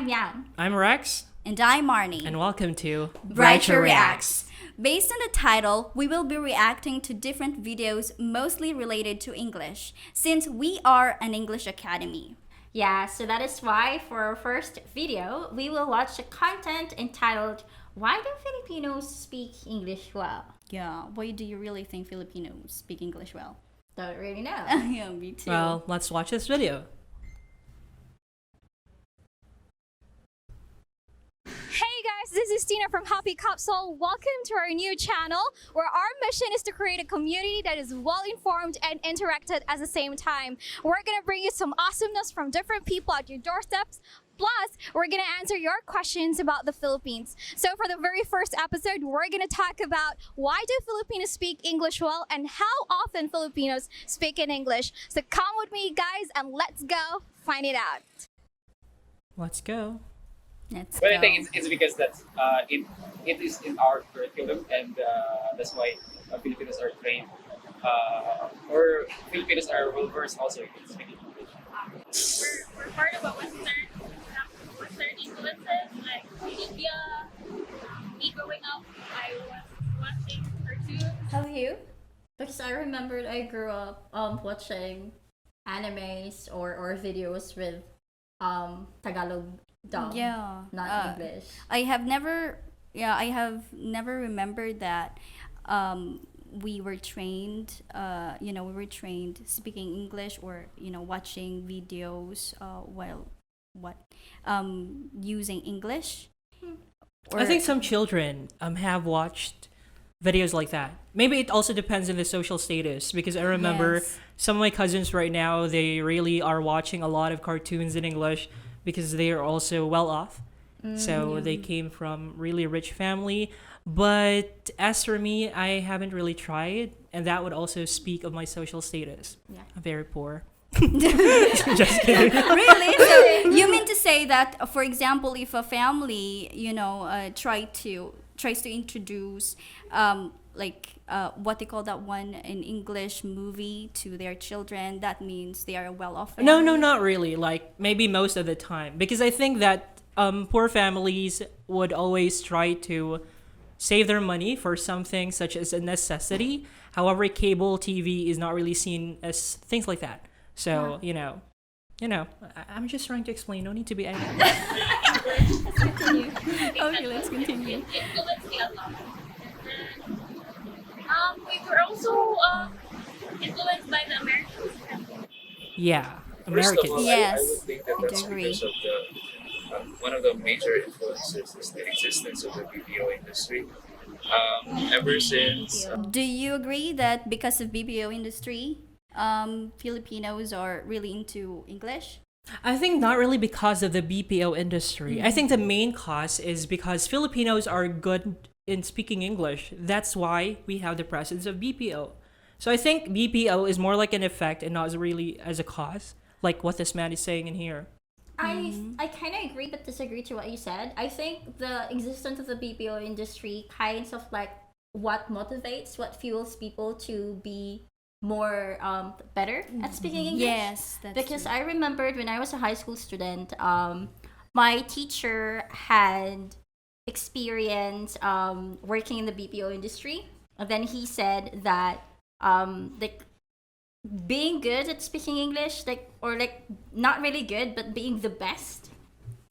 I'm Yang. I'm Rex. And I'm Marnie. And welcome to Brighture Reacts. Based on the title, we will be reacting to different videos mostly related to English, since we are an English academy. Yeah, so that is why for our first video, we will watch a content entitled, Why Do Filipinos Speak English Well? Yeah, why do you really think Filipinos speak English well? Don't really know. Yeah, me too. Well, let's watch this video. Hey guys, this is Tina from Happy Capsule. Welcome to our new channel where our mission is to create a community that is well informed and interactive at the same time. We're gonna bring you some awesomeness from different people at your doorsteps. Plus, we're gonna answer your questions about the Philippines. So for the very first episode, we're gonna talk about why do Filipinos speak English well and how often Filipinos speak in English. So come with me guys and let's go find it out. Let's go. Let's But go. I think it's because that's it is in our curriculum, and that's why Filipinos are trained, or Filipinos are well versed also in speaking English. We're part of a Western influences like media. Me growing up, I was watching cartoons. Have you? Because I remembered I grew up watching animes or videos with Tagalog dub, Yeah. not English. I have never remembered that we were trained speaking English or watching videos while using English. I think some children have watched videos like that. Maybe it also depends on the social status, because I remember Yes. some of my cousins right now, they really are watching a lot of cartoons in English because they are also well off. So they came from really rich family. But as for me, I haven't really tried, and that would also speak of my social status. Yeah. I'm very poor. Just kidding. Really? So you mean to say that, for example, if a family, tries to introduce, what they call that one in English movie to their children, that means they are a well-off family? No, not really. Like maybe most of the time, because I think that poor families would always try to save their money for something such as a necessity. However, cable TV is not really seen as things like that. So I'm just trying to explain. No need to be angry. Let's continue. Okay, let's continue. It influenced me a lot. We were also influenced by the Americans. Yeah, First of Americans. all, Yes, I would think that I that's agree. because of one of the major influences is the existence of the BPO industry. Ever since Do you agree that because of BPO industry, Filipinos are really into English? I think not really because of the BPO industry. I think the main cause is because Filipinos are good in speaking English. That's why we have the presence of BPO. So I think BPO is more like an effect and not really as a cause, like what this man is saying in here. I kind of agree but disagree to what you said. I think the existence of the BPO industry kinds of like what motivates, what fuels people to be more better at speaking English. Yes, that's Because true. I remembered when I was a high school student, my teacher had experience working in the BPO industry. And then he said that being good at speaking English, not really good, but being the best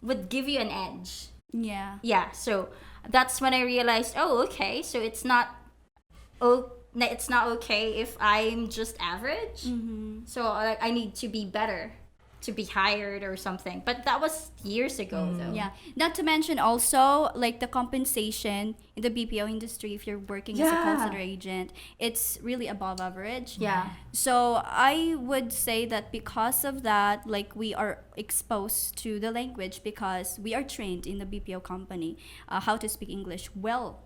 would give you an edge. Yeah. Yeah, so that's when I realized, okay, so it's not okay if I'm just average. So like I need to be better to be hired or something. But that was years ago though. Yeah. Not to mention also like the compensation in the BPO industry if you're working as a call Yeah. center agent, it's really above average. Yeah. So I would say that because of that, like we are exposed to the language because we are trained in the BPO company how to speak English well.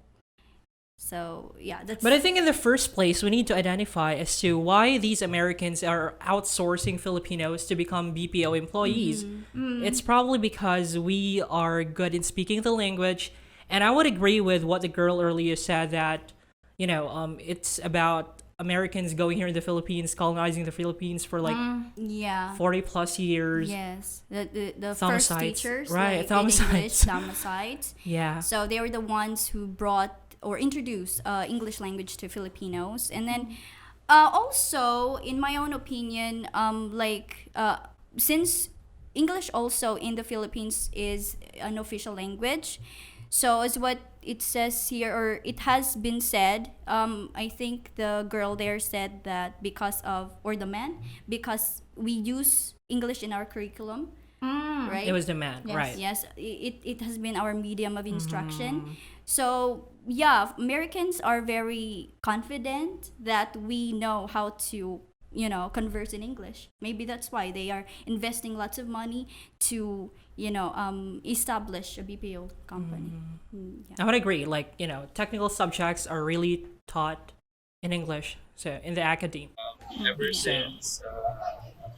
So yeah, that's. But I think in the first place, we need to identify as to why these Americans are outsourcing Filipinos to become BPO employees. It's probably because we are good in speaking the language. And I would agree with what the girl earlier said that, it's about Americans going here in the Philippines, colonizing the Philippines for like Yeah. 40 plus years. Yes. The first Thomasites. teachers, Right, like, in English, Thomasites. Thomasites. Yeah. So they were the ones who brought or introduced English language to Filipinos. And then also, in my own opinion, since English also in the Philippines is an official language, so as what it says here, or it has been said, I think the girl there said that because of, or the man, because we use English in our curriculum, right? It was the man, Yes. right? Yes, it has been our medium of instruction. So yeah, Americans are very confident that we know how to, converse in English. Maybe that's why they are investing lots of money to, establish a BPO company. Yeah. I would agree. Like, technical subjects are really taught in English, so in the academy. Ever since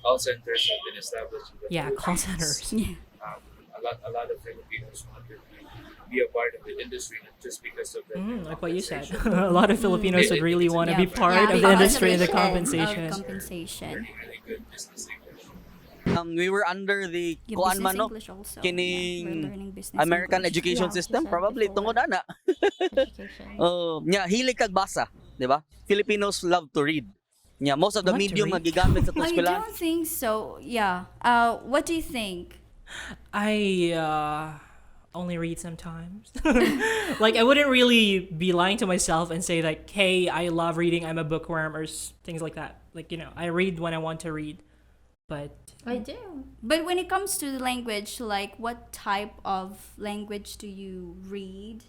call centers have been established in the Yeah, call Philippines, centers. Yeah. a lot of Filipinos wanted to be a part of the industry, not just because of the Like what you said. compensation. A lot of Filipinos would really want to be part Yeah, of the because industry and the of compensation. compensation. Really good business English. We were under the Yeah, kuan business man no English also. kining We're learning business American English. education Yeah, she system said probably before. tungod ana. Education. Nya hilig kag basa, di ba? Filipinos love to read. Nya most of the Love to medium nga read. gigamit sa I eskwelahan. don't think so. Yeah. What do you think? I only read sometimes. Like, I wouldn't really be lying to myself and say like, hey, I love reading, I'm a bookworm, or things like that. Like, I read when I want to read. But I do. But when it comes to the language, like what type of language do you read?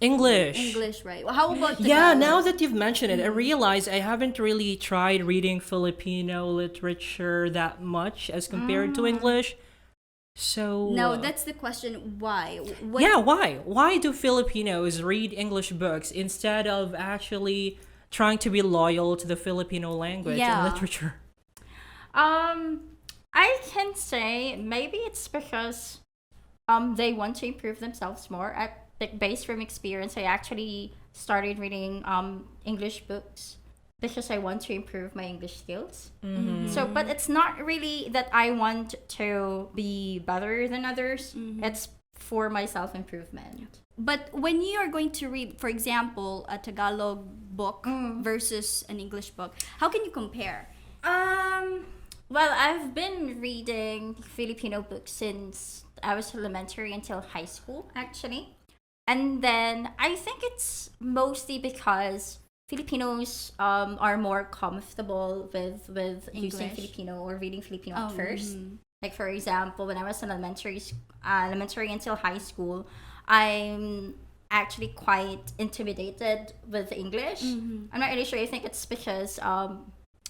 English. English, right? Well, how about Yeah, Tagalog? now that you've mentioned it, I realize I haven't really tried reading Filipino literature that much as compared to English. So No, that's the question. Why? What, yeah, why? Why do Filipinos read English books instead of actually trying to be loyal to the Filipino language Yeah. and literature? I can say maybe it's because they want to improve themselves more. Based from experience, I actually started reading English books because I want to improve my English skills. So, but it's not really that I want to be better than others. It's for my self improvement. But when you are going to read, for example, a Tagalog book versus an English book, how can you compare? Well, I've been reading Filipino books since I was elementary until high school, actually. And then I think it's mostly because Filipinos are more comfortable with using English. Filipino or reading Filipino at Oh, first. Like, for example, when I was in elementary until high school, I'm actually quite intimidated with English. I'm not really sure. I think it's because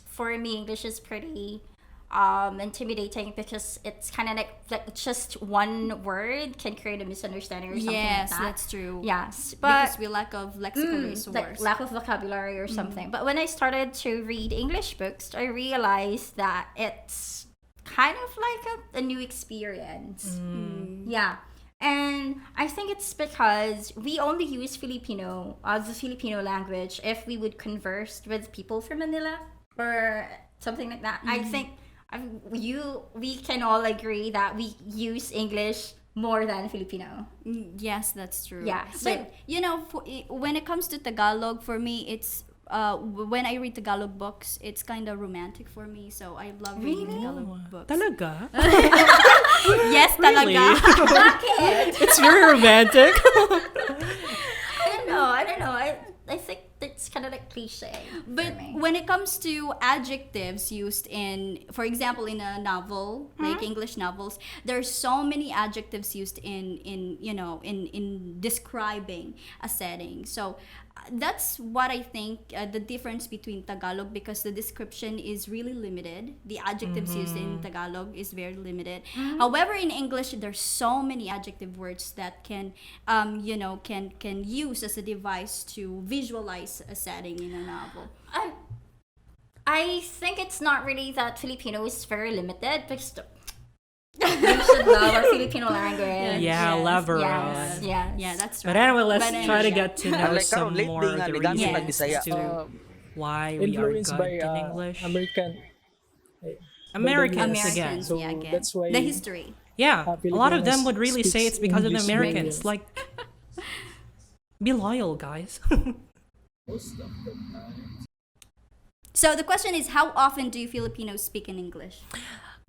for me, English is pretty intimidating because it's kind of like just one word can create a misunderstanding or something Yes, like that. that's true. Yes, but Because we lack of lexical resource. like lack of vocabulary or something. But when I started to read English books, I realized that it's kind of like a new experience. Yeah. And I think it's because we only use Filipino, the Filipino language, if we would converse with people from Manila or something like that. I think we can all agree that we use English more than Filipino. Yes, that's true. Yeah, so- But when it comes to Tagalog, for me, it's when I read Tagalog books, it's kind of romantic for me. So I love reading Tagalog books. Talaga? Yes, Really? talaga. It's very romantic. I don't know. I think it's kind of like cliche. But for me. when it comes to adjectives used in, for example, in a novel, like English novels, there's so many adjectives used in describing a setting. So that's what I think the difference between Tagalog, because the description is really limited. The adjectives used in Tagalog is very limited. However, in English, there's so many adjective words that can use as a device to visualize a setting in a novel. I think it's not really that Filipino is very limited because we should love our Filipino language. Yeah, elaborate. Yes. Yeah, that's But right. anyway, let's But try to anyway, get to know Like some karon lately more of nga the ni Dance reasons pag Bisaya. to why we are influenced good by in English. Americans Americans again. Americans, yeah, So again. that's why the history. Yeah, a lot of them would really say Filipinos it's because of the speaks Americans. English Like, be loyal, guys. So the question is, how often do you Filipinos speak in English?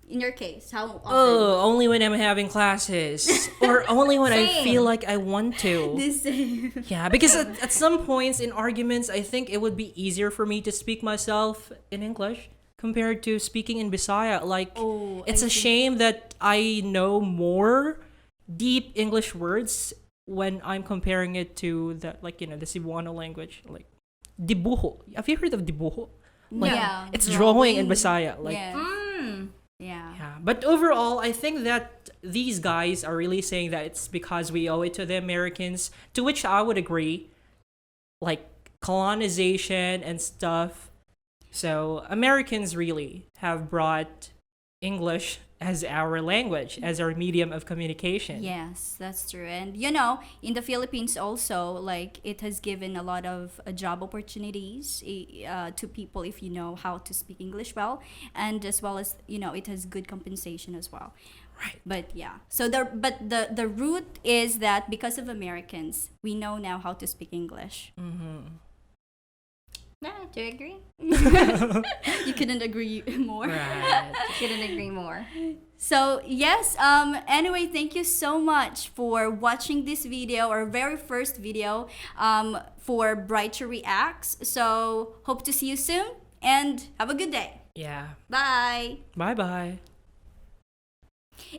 In your case, how often? Oh, only when I'm having classes, or only when I Same. feel like I want to. The same. Yeah, because at some points in arguments, I think it would be easier for me to speak myself in English compared to speaking in Bisaya. Like, Oh, it's I a see. shame that I know more deep English words when I'm comparing it to the, like, you know, the Cebuano language. Like, dibuho. Have you heard of dibuho? Like, Yeah, it's drawing in Bisaya. Like, yeah. Yeah. yeah. But overall, I think that these guys are really saying that it's because we owe it to the Americans, to which I would agree. Like, colonization and stuff. So, Americans really have brought English as our language, as our medium of communication. Yes, that's true. And you know, in the Philippines also, like it has given a lot of job opportunities to people if you know how to speak English well, and as well as you know, it has good compensation as well. Right. But yeah, so the root is that because of Americans, we know now how to speak English. Yeah, do you agree? You couldn't agree more. Right. Couldn't agree more. So yes, anyway, thank you so much for watching this video, our very first video for Brighture Reacts. So hope to see you soon and have a good day. Yeah. Bye. Bye-bye.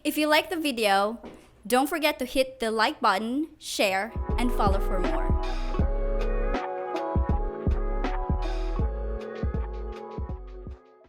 If you like the video, don't forget to hit the like button, share, and follow for more.